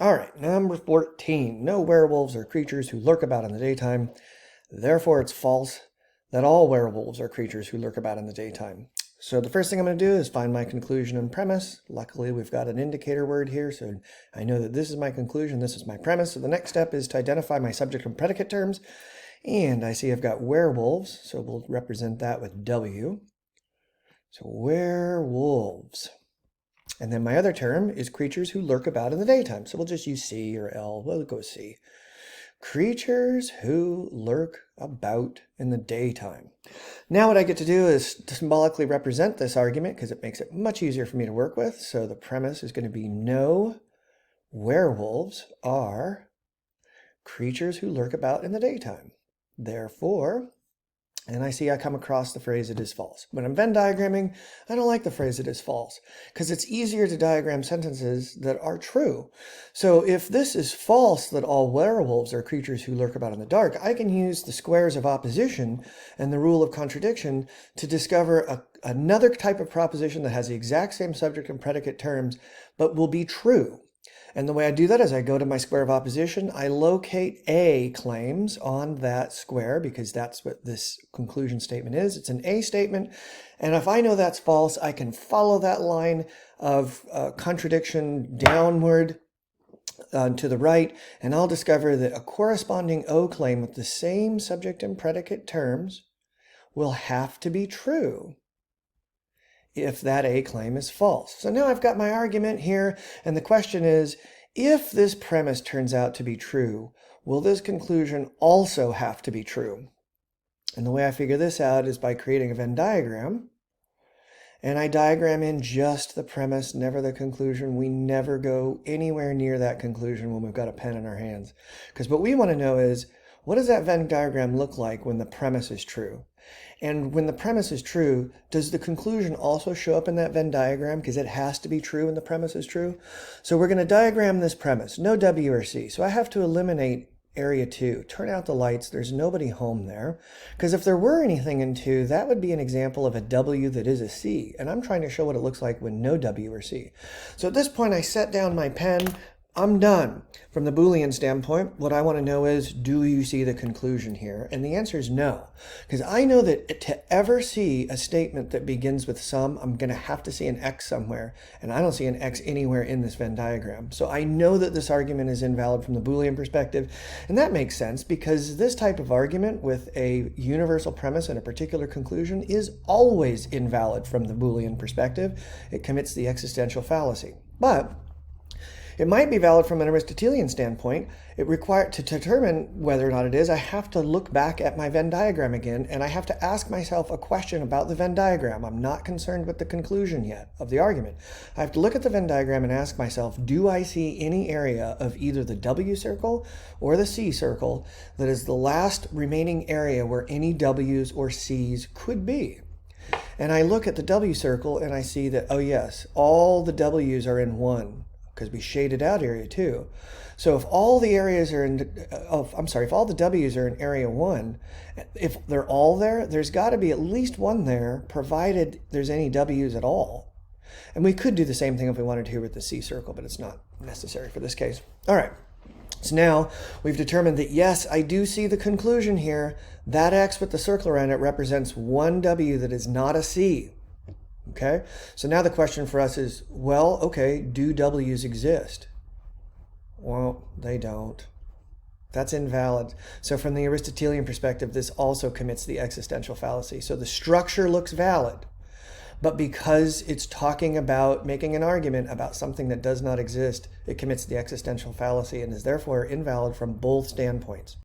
All right, number 14. No werewolves are creatures who lurk about in the daytime. Therefore, it's false that all werewolves are creatures who lurk about in the daytime. So the first thing I'm going to do is find my conclusion and premise. Luckily, we've got an indicator word here, so I know that this is my conclusion, this is my premise. So the next step is to identify my subject and predicate terms. And I see I've got werewolves, so we'll represent that with W. So werewolves. And then my other term is creatures who lurk about in the daytime. So we'll just use C or L. We'll go C. Creatures who lurk about in the daytime. Now what I get to do is to symbolically represent this argument because it makes it much easier for me to work with. So the premise is going to be no werewolves are creatures who lurk about in the daytime. Therefore, and I see I come across the phrase it is false. When I'm Venn diagramming, I don't like the phrase it is false because it's easier to diagram sentences that are true. So if this is false that all werewolves are creatures who lurk about in the dark, I can use the squares of opposition and the rule of contradiction to discover another type of proposition that has the exact same subject and predicate terms but will be true. And the way I do that is I go to my square of opposition, I locate A claims on that square because that's what this conclusion statement is. It's an A statement. And if I know that's false, I can follow that line of contradiction downward to the right, and I'll discover that a corresponding O claim with the same subject and predicate terms will have to be true if that A claim is false. So now I've got my argument here, and the question is, if this premise turns out to be true, will this conclusion also have to be true? And the way I figure this out is by creating a Venn diagram, and I diagram in just the premise, never the conclusion. We never go anywhere near that conclusion when we've got a pen in our hands. Because what we want to know is, what does that Venn diagram look like when the premise is true? And when the premise is true, does the conclusion also show up in that Venn diagram? Because it has to be true when the premise is true. So we're going to diagram this premise, no W or C. So I have to eliminate area 2. Turn out the lights. There's nobody home there. Because if there were anything in 2, that would be an example of a W that is a C. And I'm trying to show what it looks like when no W or C. So at this point, I set down my pen. I'm done. From the Boolean standpoint, what I want to know is, do you see the conclusion here? And the answer is no. Because I know that to ever see a statement that begins with some, I'm going to have to see an X somewhere. And I don't see an X anywhere in this Venn diagram. So I know that this argument is invalid from the Boolean perspective. And that makes sense because this type of argument with a universal premise and a particular conclusion is always invalid from the Boolean perspective. It commits the existential fallacy. But it might be valid from an Aristotelian standpoint. To determine whether or not it is, I have to look back at my Venn diagram again, and I have to ask myself a question about the Venn diagram. I'm not concerned with the conclusion yet of the argument. I have to look at the Venn diagram and ask myself, do I see any area of either the W circle or the C circle that is the last remaining area where any W's or C's could be? And I look at the W circle and I see that, oh yes, all the W's are in 1. Because we shaded out area 2. So if all the areas are if all the W's are in area 1, if they're all there, there's got to be at least one there, provided there's any W's at all. And we could do the same thing if we wanted to here with the C circle, but it's not necessary for this case. All right. So now we've determined that, yes, I do see the conclusion here. That X with the circle around it represents one W that is not a C. Okay, so now the question for us is, well, okay, do W's exist? Well, they don't. That's invalid. So from the Aristotelian perspective, this also commits the existential fallacy. So the structure looks valid, but because it's talking about making an argument about something that does not exist, it commits the existential fallacy and is therefore invalid from both standpoints.